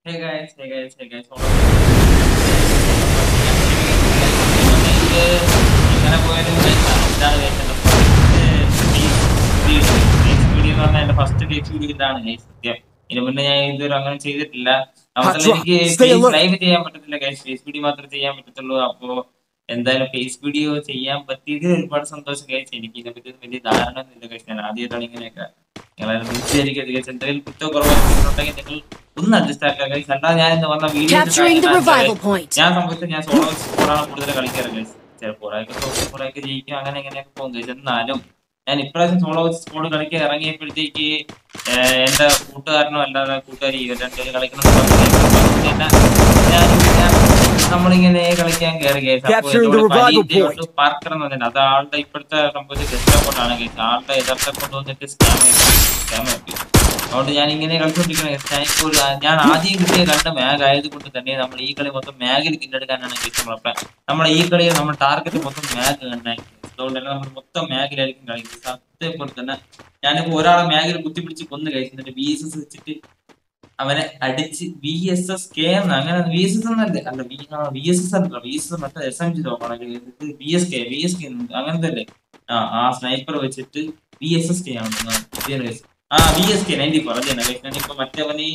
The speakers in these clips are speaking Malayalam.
Hey guys. എങ്ങനെ പോയാലും ഇതാണ് എന്റെ ഫസ്റ്റ് ഗേറ്റ് വീഡിയോ ഇതാണ് സത്യം. ഇതിനു മുന്നേ ഞാൻ ഇതുവരെ അങ്ങനെ ചെയ്തിട്ടില്ല. അവസാനം എനിക്ക് ഫേസ് ലൈവ് ചെയ്യാൻ പറ്റത്തില്ല ഗൈസ്, ഫേസ് വീഡിയോ മാത്രമേ ചെയ്യാൻ പറ്റത്തുള്ളൂ. അപ്പോ എന്തായാലും ഫേസ് വീഡിയോ ചെയ്യാൻ പറ്റിയത് ഒരുപാട് സന്തോഷം ഗൈസ്. എനിക്ക് ഇതിനെപ്പറ്റി വലിയ ധാരണ ഒന്നുമില്ല ഗൈസ്. ഞാൻ ആദ്യമായിട്ടാണ് ഇങ്ങനെയൊക്കെ. എന്തെങ്കിലും കുറ്റോ കുറവുണ്ടെങ്കിൽ നിങ്ങൾ ഒന്ന് അഡ്ജസ്റ്റ് ആക്കുക ഗൈസ്. അല്ലാതെ ഞാൻ ഇന്ന് വന്ന വീഡിയോ ഞാൻ സംബന്ധിച്ച് ഞാൻ സോളോ സ്കോറാണ് കൂടുതൽ കളിക്കാറ് ഗൈസ്. ചിലപ്പോൾ കുറേയൊക്കെ ജയിക്കും, അങ്ങനെ എങ്ങനെയൊക്കെ പോകും ഗൈസ്. എന്നാലും ഞാൻ ഇപ്രാവശ്യം സോളോ സ്കോഡ് കളിക്കാൻ ഇറങ്ങിയപ്പോഴത്തേക്ക് എന്റെ കൂട്ടുകാരനോ അല്ലാതെ കൂട്ടുകാരി രണ്ടുപേരും കളിക്കുന്ന നമ്മളിങ്ങനെ കളിക്കാൻ കയറി ഗൈസ്. പാർക്കർ എന്ന് പറഞ്ഞാൽ അത് ആളുടെ ഇപ്പോഴത്തെ സംബന്ധിച്ച് ഗസ്റ്റ് അക്കൗണ്ടാണ് ഗൈസ്. ആളുടെ യഥാർത്ഥ അക്കൗണ്ട് വന്നിട്ട് സ്കാം ആക്കി. അതുകൊണ്ട് ഞാൻ ഇങ്ങനെ കളിച്ചോണ്ടിരിക്കുന്നത്. ഞാൻ ആദ്യം കിട്ടിയ രണ്ട് മാഗ് ആയതുകൊണ്ട് തന്നെ നമ്മൾ ഈ കളി മൊത്തം മാഗിൽ കില്ലെടുക്കാനാണ് നമ്മളെ ഈ കളിയിൽ നമ്മൾ ടാർഗറ്റ് മൊത്തം മാഗ് കണ്ടായി. അതുകൊണ്ട് തന്നെ നമ്മൾ മൊത്തം മാഗിലായിരിക്കും കളിക്കുന്നത്. അതേപോലെ തന്നെ ഞാനിപ്പോ ഒരാളെ മാഗിൽ കുത്തിപ്പിടിച്ച് കൊന്ന് കഴിച്ചിട്ട് VSS വെച്ചിട്ട് അവനെ അടിച്ച് VSSK അങ്ങനെ VSS എന്നല്ലേ അല്ല VSS അല്ല VSS മറ്റേ SMG നോക്കണം VSK അങ്ങനത്തെ അല്ലേ. ആ സ്നൈപ്പർ വെച്ചിട്ട് VSSK ആണ് VSK 94 അതെ ഗൈസ്. ഞാനിപ്പോ മറ്റവന്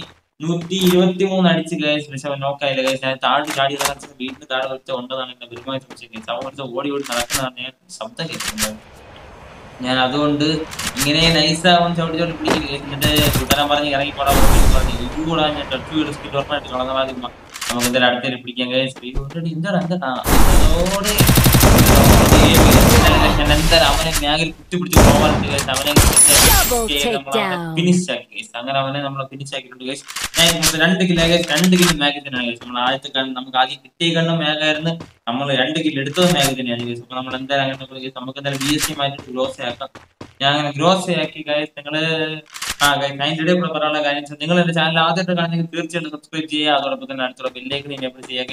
123 അടിച്ച് ഗൈസ്. പക്ഷെ അവൻ നോക്കായില്ല ഗൈസ്. ഞാൻ ചാടി വീട്ടിൽ താഴെ വെച്ച ഉണ്ടെന്നാണ് എന്റെ പെരുമാറ്റം ഗൈസ്. അവൻ ഓടി നടക്കുന്നതാണ് ഞാൻ ശബ്ദം കേൾക്കുന്നത്. ഞാൻ അതുകൊണ്ട് ഇങ്ങനെ നൈസാവാൻ ചവിട്ടി പിടിക്കും ഗൈസ്. എന്നിട്ട് കൂട്ടാൻ പറഞ്ഞ് ഇറങ്ങി പോടാൻ പറഞ്ഞു ഇതുകൂടാ ഞാൻ ടച്ച് വീട് സ്കിറ്റ് ഉറപ്പായിട്ട് കളന്ന മാതിരി നമുക്ക് എന്തായാലും അടുത്തേക്ക് പിടിക്കാൻ ഗൈസ്. എന്തായാലും അവനെ മാഗിൽ കുത്തിപ്പിടിച്ച് പോകാനുണ്ട് ഗൈസ്. അവനെ ഫിനിഷ് ആക്കി ഗൈസ്. അങ്ങനെ അവനെ നമ്മൾ ഫിനിഷ് ആക്കിയിട്ടുണ്ട് ഗൈസ്. ഞാൻ 2 കിലോ ഗൈസ്. 2 കിലോ മാഗിൽ തന്നെയാണ് ഗൈസ്. നമ്മൾ ആദ്യത്തെ നമുക്ക് ആദ്യം കിട്ടിയ കണ്ണും മാഗായിരുന്നു. നമ്മൾ 2 കിലോ എടുത്തത് മാഗിൽ തന്നെയാണ് ഗൈസ്. അപ്പൊ നമ്മൾ എന്തായാലും അങ്ങനെ നമുക്ക് എന്തായാലും VSC മാറ്റി ഗ്രോസ് ആക്കാം. ഞാൻ അങ്ങനെ ഗ്രോസ് ആക്കി ഗൈസ്. നിങ്ങള് അതിന്റെ ഇടയിൽ കൂടെ പറയാനുള്ള കാര്യം നിങ്ങൾ എന്റെ ചാനൽ ആദ്യമായിട്ട് കാണുന്നെങ്കിൽ തീർച്ചയായിട്ടും സബ്സ്ക്രൈബ് ചെയ്യുക. അതോടൊപ്പം തന്നെ അടുത്തുള്ള ബെല്ലേക്ക് എനേബിൾ ചെയ്യുക.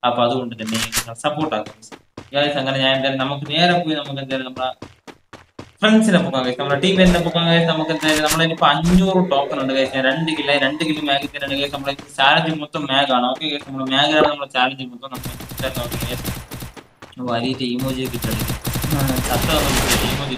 അപ്പൊ അതുകൊണ്ട് തന്നെ സപ്പോർട്ട് ആക്കാം ഗൈസ്. അങ്ങനെ ഞാൻ എന്തായാലും നമുക്ക് നേരെ പോയി നമുക്ക് എന്തായാലും നമ്മളെ ഫ്രണ്ട്സിനെ പോകാൻ കഴിയും, നമ്മുടെ ടീമിനെ പോകാൻ കഴിയും. നമുക്ക് എന്തായാലും നമ്മളിപ്പോ 500 ടോക്കൺ ഉണ്ട് കഴിച്ചാൽ 2 കിലോ മാഗി തരാണ് കഴിച്ച്. നമ്മുടെ ചാലഞ്ച് മൊത്തം മാഗാണ്. ഓക്കെ കഴിച്ച് നമ്മുടെ മാഗാണ് നമ്മുടെ ചാലഞ്ച് മൊത്തം. നമുക്ക് വലിയ ഇമോജി കിട്ടുന്നത് ഇമോജി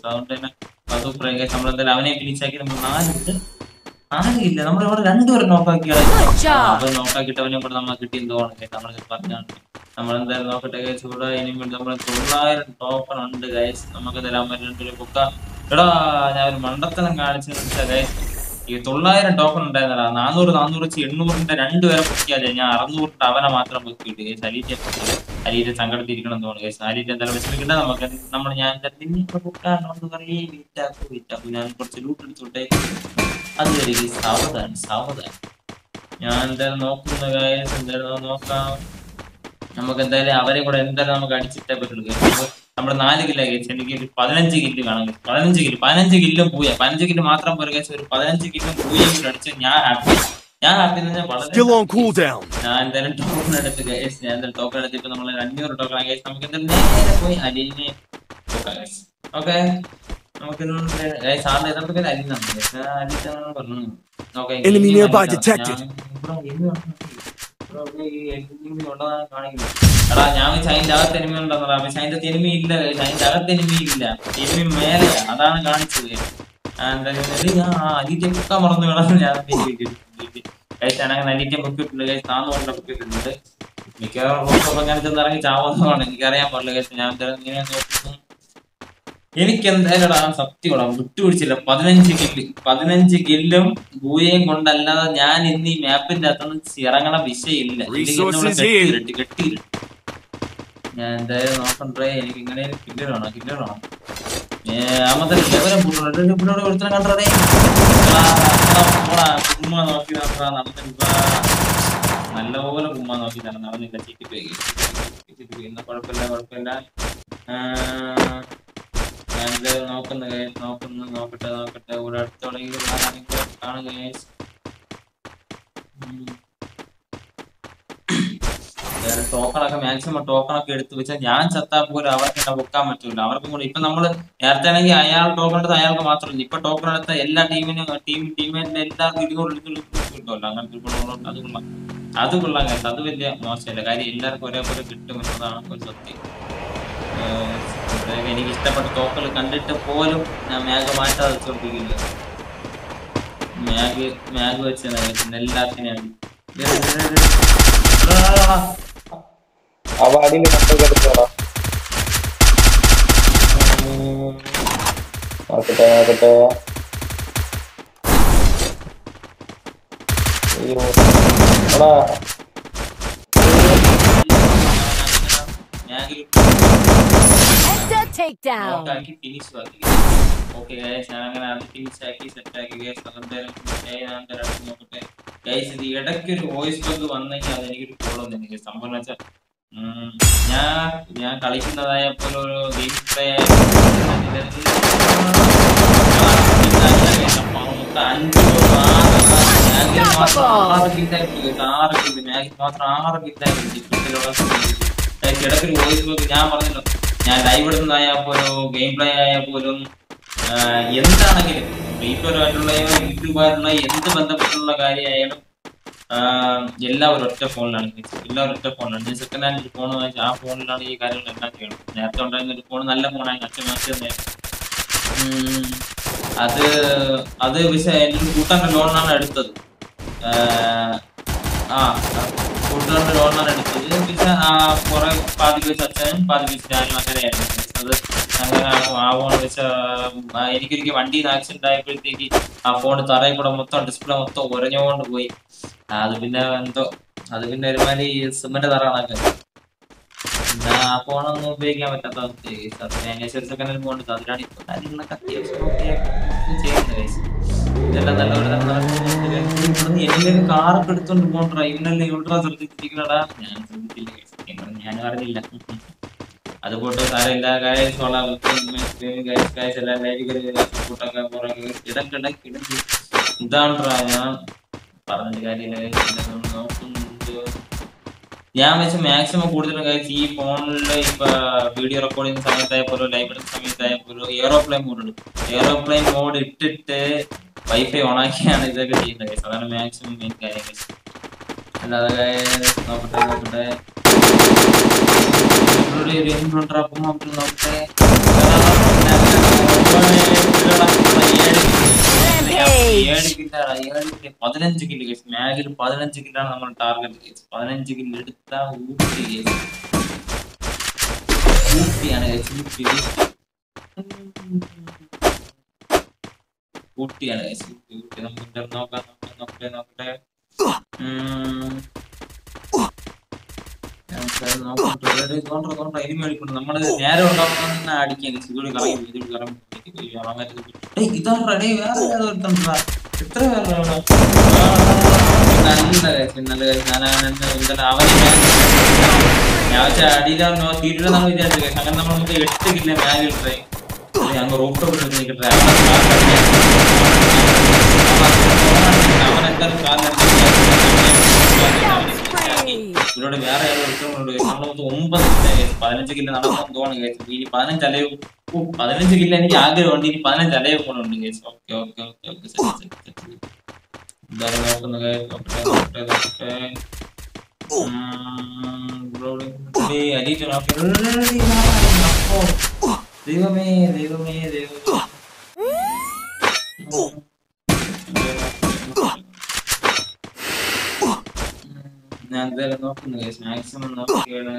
അതുകൊണ്ട് തന്നെ നമ്മളെന്തായാലും അവനെ ഫിനിഷാക്കി നമ്മൾ 4 ഇല്ല നമ്മളിവിടെ 2 പേരെ നോക്കാക്കിയിട്ട് അവനെ കൂടെ നമ്മൾ കിട്ടി എന്തോണം കേട്ടോ. നമ്മൾ പറഞ്ഞാണ് നമ്മളെന്തായാലും നോക്കട്ടെ ഗൈസ്. ഇവിടെ ഇനി നമ്മൾ 900 ടോക്കൺ ഉണ്ട് ഗൈസ്. നമുക്ക് എന്തായാലും 2 പൊക്ക എടാ ഞാൻ ഒരു മണ്ടത്തനം കാണിച്ചു ഗൈസ്. ഈ 900 ടോക്കൺ ഉണ്ടായിരുന്നടാ. 400 800 2 പേരെ പൊക്കിയാൽ ഞാൻ 600 അവനെ മാത്രം പൊക്കിയിട്ട് ഗൈസ്. അലീറ്റ് സങ്കടത്തിരിക്കണം എന്ന് തോന്നുന്നു ഗൈസ്. അലീറ്റ് എന്തായാലും വിഷമിക്കണ്ട. നമുക്ക് ഞാൻ പൊക്കാറുണ്ട് വീറ്റാക്കും. ഞാൻ കുറച്ച് ലൂട്ട് എടുത്തോട്ടെ. അത് വരെ സാവധാനം ഞാൻ എന്തായാലും നോക്കുന്ന ഗൈസ്. എന്തായാലും നോക്കാം. നമുക്ക് എന്തായാലും അവരെ കൂടെ എന്തായാലും നമുക്ക് അടിച്ചിട്ടേ പറ്റുള്ളൂ. നമ്മുടെ 4 കിലോ ഗൈസ്. എനിക്ക് 15 കില്ല് കാണാം. 15 കില്ലും പൂയ 15 കില്ല് മാത്രം പോരെ ഗൈസ്. ഒരു 15 കില്ലും പൂയും കൂടെ അടിച്ച് ഞാൻ ഹാപ്പി എന്ന് പറഞ്ഞാൽ വളരെ. ഞാൻ എന്തായാലും ടോക്കൺ എടുത്ത് ഗൈസ്. ഞാൻ എന്തായാലും ടോക്കൺ എടുത്തിട്ട് നമ്മൾ 500 ടോക്കൺ ഗൈസ്. നമുക്ക് എന്തായാലും നേരെ പോയി അലീനെ നോക്കാം ഗൈസ്. ഓക്കെ നമുക്ക് സാറിന് യഥാർത്ഥ പേര് അലീനാണ് ഗൈസ്. അലീനാണ് പറഞ്ഞു. ഓക്കെ എടാ ഞാൻ അതിന്റെ അകത്ത് എനിമി ഉണ്ടെന്നാ. പക്ഷെ അതിന്റെ എനിമി ഇല്ല. അതിന്റെ അകത്ത് എനിമി ഇല്ല. എനിമി മേലെ അതാണ് കാണിച്ചത്. അലീറ്റ പൊക്കാൻ മറന്നു വേണം. ഞാൻ കഴിച്ചാണെങ്കിൽ അലീറ്റ പൊക്കിയിട്ടുണ്ട് കഴിച്ച്. 400 പൊക്കിയിട്ടുണ്ട്. മിക്കവാറും അങ്ങനെ ചെന്ന് ഇറങ്ങി ചാവുന്നതാണ്. എനിക്കറിയാൻ പാടില്ല കഴിച്ച്. ഞാൻ ഇങ്ങനെ നോക്കുന്നു. എനിക്ക് എന്തായാലും സത്യമാണ് വിട്ടുപിടിച്ചില്ല. 15 കില്ലും ഭൂയയും കൊണ്ടല്ലാതെ ഞാൻ ഇന്ന് ഈ മാപ്പിന്റെ അകത്തുനിന്ന് ഇറങ്ങണ വിഷയമില്ല. കെട്ടിയില്ല. ഞാൻ എന്തായാലും നോക്കണ്ടേ. എനിക്ക് ഇങ്ങനെ കില്ലർ വേണം. അമ്മത്തെ ലെവലും കൂട്ടോടെ ഒരുത്തരം കണ്ടേ. കുമ്മ നോക്കി നടന്നില്ല. നല്ലപോലെ കുമ്മ നോക്കി നടന്നില്ല. ചീറ്റിപ്പോയി. കുഴപ്പമില്ല. നോക്കട്ടെ. ഇവിടെ അടുത്തുണ്ടെങ്കിൽ കാണുക. ടോക്കണൊക്കെ മാക്സിമം ടോക്കണൊക്കെ എടുത്ത് വെച്ചാൽ ഞാൻ ചത്താ പോലും അവർക്ക് എന്നെ പൊക്കാൻ പറ്റൂല. അവർക്കും കൂടെ ഇപ്പൊ നമ്മള് നേരത്തെ ആണെങ്കിൽ അയാൾ ടോക്കൺ എടുത്ത് അയാൾക്ക് മാത്രമല്ല, ഇപ്പൊ ടോക്കൺ എടുത്ത എല്ലാ ടീമിന്റെ എല്ലാവർക്കും 200 കിട്ടുമല്ലോ. അങ്ങനത്തെ അത് കൊള്ളാൻ കേട്ടോ. അത് വലിയ മോശമല്ല കാര്യം, എല്ലാവർക്കും ഒരേപോലെ കിട്ടും എന്നതാണ് ഒരു സത്യം. എനിക്ക് ഇഷ്ടപ്പെട്ട ടോക്കൺ കണ്ടിട്ട് പോലും ഞാൻ മാഗ് മാറ്റാതെ വെച്ചോണ്ടിരിക്കില്ല. മാഗ് വെച്ച് എല്ലാത്തിനും അവ അടിയിൽ കണ്ടെടുത്തോളാം. നോക്കട്ടെ നോക്കട്ടെ. എടാ ഓക്കെ ഗൈസ്, ഞാൻ അങ്ങനെ അത് ഫിനിഷാക്കി സെറ്റാക്കി ഗൈസ്. നോക്കട്ടെ ഗൈസ്, ഇത് ഇടയ്ക്കൊരു വോയിസ് ബഗ് വന്നെങ്കിൽ അതെനിക്കൊരു പ്രോബ്ലം തന്നെ ഗൈസ്. സംഭവം വെച്ചാൽ ഞാൻ കളിക്കുന്നതായ പോലെ ഒരു ഗെയിം പ്ലേ 6 ഇടയ്ക്കൊരു വോയിസ് ബഗ്. ഞാൻ പറഞ്ഞല്ലോ, ഞാൻ ലൈവ് ഇടുന്നതായാൽ പോലും ഗെയിം പ്ലേ ആയാൽ പോലും എന്താണെങ്കിലും ഫ്രീഫയറുമായിട്ടുള്ളയോ യൂട്യൂബായിട്ടുള്ള എന്ത് ബന്ധപ്പെട്ടുള്ള കാര്യമായാലും എല്ലാവരും ഒറ്റ ഫോണിലാണ്. എല്ലാവരും ഒറ്റ ഫോണിലാണ്. ഞാൻ സെക്കൻഡ് ഹാൻഡ് ഒരു ഫോൺ വാങ്ങിച്ചാൽ ആ ഫോണിലാണ് ഈ കാര്യങ്ങളെല്ലാം ചെയ്യണം. നേരത്തെ ഉണ്ടായിരുന്ന ഒരു ഫോൺ നല്ല ഫോണായിരുന്നു, അച്ഛൻ വാങ്ങിച്ചത്. അത് പക്ഷേ എൻ്റെ കൂട്ടാൻ്റെ ലോണിനാണ് എടുത്തത്. കൂട്ടുകാരുടെ ലോണിനാണ് എടുത്തത്. പിന്നെ കുറെ പാതി പൈസ അച്ഛനും പാതി പൈസ ഞാനും അങ്ങനെയായിരുന്നു. അത് അങ്ങനെ ആ ഫോൺ വെച്ച് എനിക്കൊരിക്കൽ വണ്ടിയിൽ നിന്ന് ആക്സിഡന്റ് ആയപ്പോഴത്തേക്ക് ആ ഫോൺ തറയിൽ കൂടെ മൊത്തം ഡിസ്പ്ലേ മൊത്തം ഉരഞ്ഞുകൊണ്ട് പോയി. അത് പിന്നെ ഒരുമാതിരി സിമന്റ് തറ കണക്കായി. പിന്നെ ആ ഫോണൊന്നും ഉപയോഗിക്കാൻ പറ്റാത്ത അവസ്ഥയായി. സെക്കൻഡ് ഫോൺ എടുത്തു. അതിലാണ് ഇപ്പൊ കാര്യങ്ങളൊക്കെ അത്യാവശ്യം ചെയ്യുന്നത്. ഇതെല്ലാം നല്ലപോലെ എന്തെങ്കിലും കാറൊക്കെ എടുത്തോണ്ട് പോകണ്ടാ. ഇന്നലെ എവിടാ ശ്രദ്ധിച്ചിരിക്കണടാ? ഞാൻ ശ്രദ്ധിച്ചില്ല, ഞാൻ അറിഞ്ഞില്ല. അതുപോട്ട് സാരമില്ല ഗൈസ്. ഇതാണ്ടാ ഞാൻ പറഞ്ഞിട്ട് കാര്യമില്ല. ഞാൻ വെച്ച് മാക്സിമം കൂടുതലും കഴിച്ച് ഈ ഫോണിൽ ഇപ്പൊ വീഡിയോ റെക്കോർഡ് ചെയ്യുന്ന സമയത്തായപ്പോലോ ലൈവ് ഇടുന്ന സമയത്തായപ്പോലോ എയറോപ്ലെയിൻ മോഡ് ഇടും. എയറോപ്ലെയിൻ മോഡ് ഇട്ടിട്ട് വൈഫൈ ഓണാക്കിയാണ് ഇതൊക്കെ ചെയ്യുന്നത് കഴിച്ച്. അതാണ് മാക്സിമം മെയിൻ കാര്യം കഴിച്ച്. അല്ലാതെ നോക്കട്ടെ നോക്കട്ടെ 15 കില്ല് കേസ്. മാഗിൽ 15 കില്ലാണ് നമ്മൾ ടാർഗറ്റ് കേസ്. 15 കില്ല് എടുത്ത ഊട്ടിയാണ് ഊട്ടിയാണ് കേസ്. ഊട്ടി നമുക്ക് നോക്കട്ടെ. നമ്മള് നേരെ ഉണ്ടാവുന്ന അടിക്കാൻ ഇതുകൂടി കറങ്ങി ഇതാ റെഡി. വേറെ എത്ര പേര് നല്ല അവനെ ഞാൻ വെച്ചാൽ അടിയിലാണോ തീരുടെന്നാണ് വിചാരിച്ചത്. അങ്ങനെ നമ്മൾ 8 കില്ല മാഗിട്ടേ ഞങ്ങൾ റൂഫ് ടോപ്പിൽ നിൽക്കട്ടെ. അവനെന്തായാലും ഇവരോട് വേറെ നമ്മള് 15 കില്ല നടക്കാൻ തോന്നുന്നു കേസ്. ഇനി 15 അലയും 15 കില്ല എനിക്ക് ആഗ്രഹമുണ്ട്. ഇനി 15 അലയും കൂടെ ഉണ്ട് കേസ്. ഓക്കെ എന്തായാലും നോക്കുന്ന ദൈവമേ ഞാൻ എന്തായാലും നോക്കുന്നു കേസ്. മാക്സിമം നോക്കിയാണ്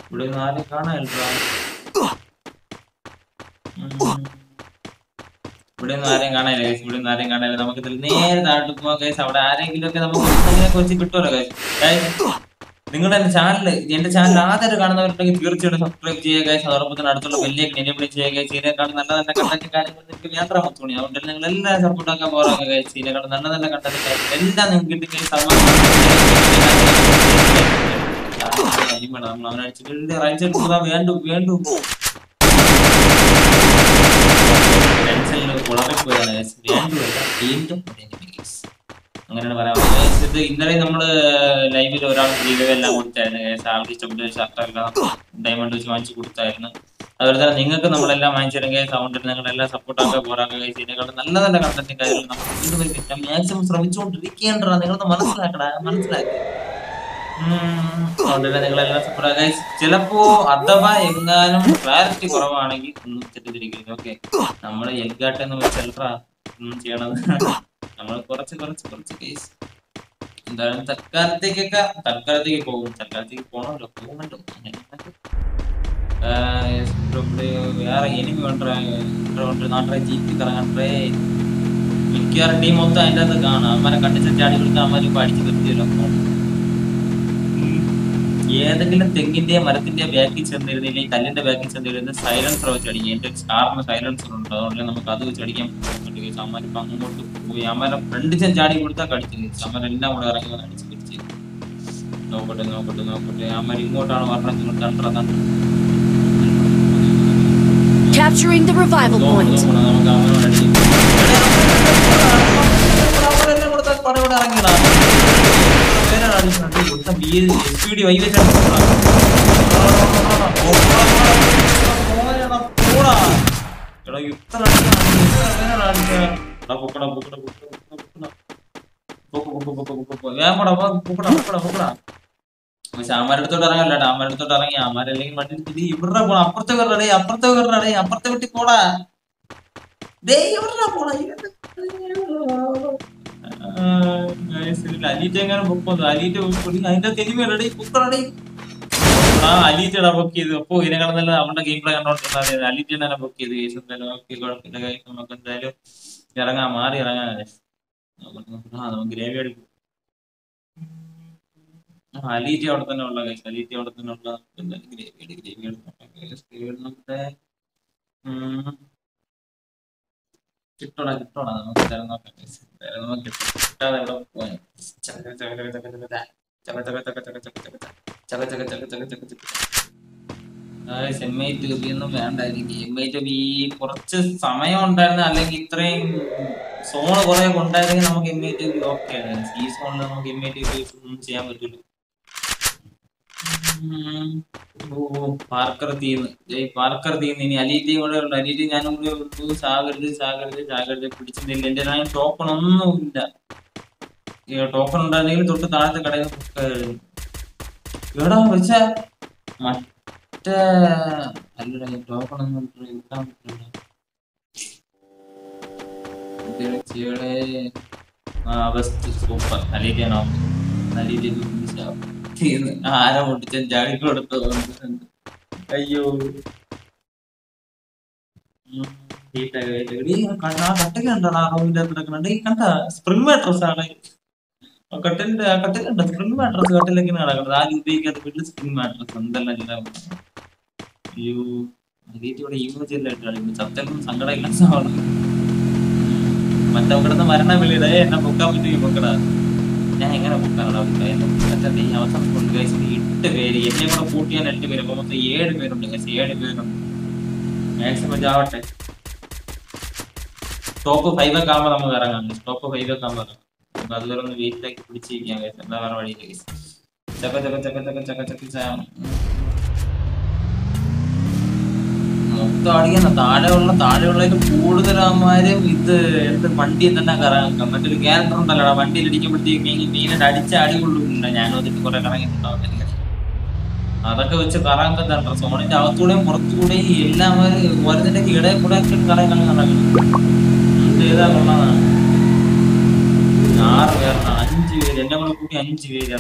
ഇവിടെ 4 കാണാനില്ല. ഇവിടെ ഒന്നും ആരെയും കാണാനില്ല കേസ്. നമുക്ക് നേരെ താഴോട്ട് പോകാം കേസ്. അവിടെ ആരെങ്കിലും ഒക്കെ നമുക്ക് വെച്ച് കിട്ടുമല്ലോ കേസ്. നിങ്ങളുടെ എന്റെ ചാനൽ ആദ്യം കാണുന്നവരുണ്ടെങ്കിൽ തീർച്ചയായിട്ടും സബ്സ്ക്രൈബ് ചെയ്യുക ഗൈസ്. അതോടൊപ്പം തന്നെ അടുത്തുള്ള ബെല്ലേക്ക് എനേബിൾ ചെയ്യുക ഗൈസ്. ഇതിനെക്കാളും നല്ല കണ്ടന്റ് കാര്യങ്ങൾ നിങ്ങൾക്ക് യാത്ര മൊത്തമാണ്. അതുകൊണ്ട് നിങ്ങൾ എല്ലാം സപ്പോർട്ട് ആക്കാൻ പോകാം ഗൈസ്. ഇതിനെക്കാളും നല്ല കണ്ടന്റ് എല്ലാം നിങ്ങൾക്ക് കിട്ടി ഗൈസ്. നമ്മൾ അവനടിച്ചിട്ട് റൈറ്റ് സൈഡ് പോകാൻ വേണ്ടു ടെൻഷനിൽ കുളറിപ്പോയാണ് ഗൈസ്. വീണ്ടും അങ്ങനെയാണ് പറയാൻ ഇത്. ഇന്നലെ നമ്മള് ലൈവിൽ ഒരാൾ എല്ലാം കൊടുത്തായിരുന്നു. ആൾക്ക് ഇഷ്ടപ്പെട്ട ഷർട്ടെല്ലാം ഡയമണ്ട് വെച്ച് വാങ്ങിച്ചു കൊടുത്തായിരുന്നു. അതുപോലെ തന്നെ നിങ്ങൾക്ക് നമ്മളെല്ലാം വാങ്ങിച്ചിരുന്നെങ്കിൽ സൗണ്ടിൽ നിങ്ങളെല്ലാം സപ്പോർട്ടാക്കുക പോരാക്കുക. ഇതിനെക്കാളും നല്ല നല്ല കണ്ടന്റും കാര്യങ്ങളും നമുക്ക് വീണ്ടും വരും. മാക്സിമം ശ്രമിച്ചുകൊണ്ടിരിക്കേണ്ടതാണ്. നിങ്ങളൊന്ന് മനസ്സിലാക്കുക. അതുകൊണ്ട് തന്നെ നിങ്ങളെല്ലാം സപ്പോർട്ടാക്കുക. ചിലപ്പോ അഥവാ എങ്ങാനും ക്ലാരിറ്റി കുറവാണെങ്കിൽ ഒന്നും തെറ്റിദ്ധരിക്കരുത്. ഓക്കെ, നമ്മള് എൽഗാട്ടെന്ന് വെച്ചാൽ ചെയ്യണത് നമ്മൾ കുറച്ച് കേസ് എന്താണ് തൽക്കാലത്തേക്ക് പോകണമല്ലോ. വേറെ എനിമി വേണ്ട നാട്ടിലെ ജീപ്പി കറങ്ങാൻ മിക്കവാറും ടീം മൊത്തം അതിൻ്റെ അകത്ത് കാണാം. അമ്മനെ കണ്ടിച്ച ചാടി കൊടുത്താൽ അമ്മ ഇപ്പൊ അടിച്ച് നിർത്തിയല്ലോ. ഏതെങ്കിലും തെങ്ങിന്റെ മരത്തിന്റെ ബാക്കിൽ ചെന്നിരുന്നില്ല, കല്ലിന്റെ ബാക്കിൽ ചെന്നിരുന്ന് സൈലൻസർ വെച്ച് അടിക്കും. എന്റെ സ്റ്റാറിന് സൈലൻസർ ഉണ്ട്, അതുകൊണ്ട് നമുക്ക് അത് വെച്ച് അടിക്കാൻ പറ്റും. അമ്മ ഇപ്പൊ അങ്ങോട്ട് പോയി അമ്മനെ ഫ്രണ്ട് ചാടി കൊടുത്താൽ കടിച്ചു. അമ്മനെല്ലാം കൂടെ ഇറങ്ങി വന്ന് അടിച്ച് പിടിച്ച്. നോക്കട്ടെ അമ്മ ഇങ്ങോട്ടാണ് പറഞ്ഞത്. കണ്ടതാണ് Capturing the revival point. നമുക്ക് അവനോട് അടിക്കും. ഇറങ്ങിയതാ പക്ഷെ അമ്മരടുത്തോട്ട് ഇറങ്ങല്ല. അമ്മരടുത്തോട്ട് ഇറങ്ങി അമ്മരല്ലെങ്കിൽ വണ്ടി ഇവരുടെ പോണ അപ്പുറത്തെ വീട്ടിൽ പോടാ. അലീറ്റ് എങ്ങനെ പൊക്കുന്നു? അലീറ്റ് അതിന്റെ തെരുവല്ലടി പൊക്കണടി. അലീറ്റടാ ബുക്ക് ചെയ്ത്. അപ്പൊ ഇതിനെക്കാളും നല്ല നമ്മുടെ ഗെയിം പ്ലേ കണ്ടോണ്ടിരുന്നത് അലീറ്റ് തന്നെ ബുക്ക് ചെയ്ത്. കേസ് എന്തായാലും കുഴപ്പമില്ല. കേസ് നമുക്ക് എന്തായാലും മാറി ഇറങ്ങാൻ. നമുക്ക് ഗ്രേവി അടിക്കും. അലീറ്റ് അവിടെ തന്നെ ഉള്ള കേസ്. അലീറ്റ് അവിടെ തന്നെ ഉള്ള ഗ്രേവി നമ്മുടെ കിട്ടോടാ നമുക്ക് തരം നോക്കാം. കിട്ടാതെ എവിടെ പോയി എംഐറ്റ് ഒന്നും വേണ്ടായിരിക്കും. എംഐറ്റ് ഈ കുറച്ച് സമയം ഉണ്ടായിരുന്ന, അല്ലെങ്കിൽ ഇത്രയും സോണ് കുറെ ഉണ്ടായിരുന്നെങ്കിൽ നമുക്ക് എംഐറ്റ് ഓക്കെ ആണ്. ഈ സോണിൽ നമുക്ക് എംഐറ്റ് ഒന്നും ചെയ്യാൻ പറ്റില്ല. പാർക്കർ തീന്ന് ഇനി അലീറ്റയും കൂടെ ഉണ്ട്. അലീറ്റ് ഞാനും കൂടെ ഉള്ളൂ. സാകരുത് പിടിച്ചിട്ടില്ല. എന്റെ ടോക്കൺ ഒന്നുമില്ല. ടോക്കൺ ഉണ്ടായിരുന്നെങ്കിൽ തൊട്ട് താഴത്തെ കടയിൽ എവിടാ വെച്ച മറ്റേ അല്ലടാ ടോക്കൺ ഒന്നും കിട്ടാൻ പറ്റില്ല. സൂപ്പർ അലീറ്റയാണോ? ആര മുട്ടിച്ച ചാടി കൊടുത്തു. അയ്യോ കട്ടൊക്കെ ഉണ്ടോ റൂമിന്റെ അകത്ത് കിടക്കുന്നുണ്ട്. ഈ കണ്ട സ്പ്രിംഗ് മാട്രസ് ആണ്. കട്ടിലുണ്ട് സ്പ്രിംഗ് മാട്രസ്. കട്ടിലൊക്കെ കിടക്കുന്നത്. ആരും ഉപയോഗിക്കാത്ത വീട്ടിൽ സ്പ്രിംഗ് മാട്രസ് എന്തെല്ലാം ചെയ്താൽ. അയ്യോ ഇവിടെ ഇമോജി എല്ലാം ഇട്ടാണ്. സത്യം സങ്കടം ഇല്ല. മറ്റേ കിടന്ന് മരണ വിളിയുടെ എന്നെ പൊക്കാൻ പറ്റും. പൊക്കടാ ഞാൻ എങ്ങനെ പൊക്കാനാണ് ഈ അവസാനം കൊണ്ട് കഴിച്ച് 8 പേര് എന്നെ കൂടെ കൂട്ടിയാൽ 8 പേര്. അപ്പൊ മൊത്തം 7 പേരുണ്ട്. 7 പേരുണ്ട്. മാക്സിമം ആവട്ടെ. ടോപ്പ് 5 ഒക്കെ ആകുമ്പോൾ നമുക്ക് ഇറങ്ങാം. ടോപ്പ് 5 ഒക്കെ ആകുമ്പോൾ നമുക്ക് അതുവരെ ഒന്ന് വെയിറ്റ് ആക്കി പിടിച്ചിരിക്കാൻ കേസ്. എന്താ വേറെ വഴിയില്ല. മൊത്തം അടിക്കുന്ന താഴെയുള്ളതിൽ കൂടുതലന്മാരും ഇത് എന്ത് വണ്ടി തന്നെ കറങ്ങാം. മറ്റൊരു ക്യാരക്ടർ ഉണ്ടല്ലോടാ, വണ്ടിയിൽ ഇടിക്കുമ്പോഴത്തേക്ക് മെയിനായിട്ട് അടിച്ച അടി കൊള്ളുന്നുണ്ട്. ഞാനും അതിട്ട് കുറെ കറങ്ങിയിട്ടുണ്ടാവുന്നില്ല. അതൊക്കെ വെച്ച് കറങ്ങാൻ തന്നെ സോണിന്റെ അകത്തൂടെയും പുറത്തുകൂടെയും എല്ലാം ഓരോന്നിന്റെ ഇടയിൽ കൂടെ കറങ്ങുന്നത് ഏതാ കൊള്ളാന്നാണ്. 6 പേരാണ്. 5 പേര് എന്നെ കൂടെ കൂട്ടി 5 പേര്.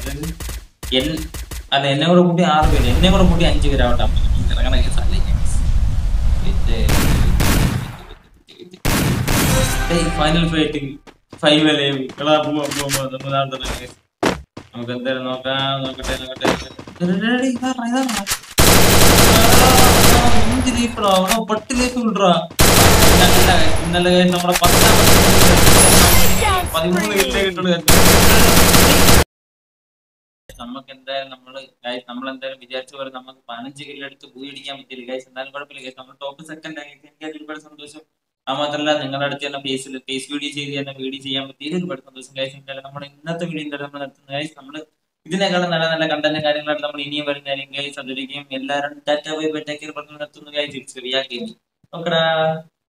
അല്ല എന്നെ കൂടെ കൂട്ടി 6 പേര്. എന്നെ കൂടെ കൂട്ടി 5 പേരാവട്ടെ. ഇറങ്ങണ കേസല്ലേ ഫൈനൽ ഫൈറ്റിംഗ് 5 അലൈവ്. നമുക്ക് എന്തായാലും നോക്കട്ടെ. പട്ട് ലൈഫ് വിടറാ. ഇന്നലെ നമ്മുടെ 13 കിട്ടുള്ളൂ. നമുക്ക് എന്തായാലും നമ്മളെന്തായാലും വിചാരിച്ച പോലെ നമുക്ക് 15 കില്ലെടുത്ത് പോയി അടിക്കാൻ പറ്റില്ല. ഗൈസ് എന്തായാലും കുഴപ്പമില്ല. ഗൈസ് നമ്മൾ ടോപ്പ് സെക്കൻഡ് ആയി. എനിക്ക് ഒരുപാട് സന്തോഷം. ആ മാത്രമല്ല നിങ്ങളുടെ അടുത്ത് തന്നെ ഫേസ് വീഡിയോ ചെയ്ത് തന്നെ വീഡിയോ ചെയ്യാൻ പറ്റിയത് ഒരുപാട് സന്തോഷം കഴിച്ചിട്ടുണ്ട്. നമ്മൾ ഇന്നത്തെ വീഡിയോ നമ്മൾ നിർത്തുന്ന കാര്യം നമ്മൾ ഇതിനേക്കാളും നല്ല നല്ല കണ്ടന്റും കാര്യങ്ങളായിട്ട് നമ്മൾ ഇനിയും വരും കാര്യം ഗൈസ്. അതിലേക്കും എല്ലാവരും Tata bye bye take care പറഞ്ഞു നിർത്തുന്ന കാര്യം തിരിച്ചു റിയാക്ട് ചെയ്യും. ഓക്കെടാ.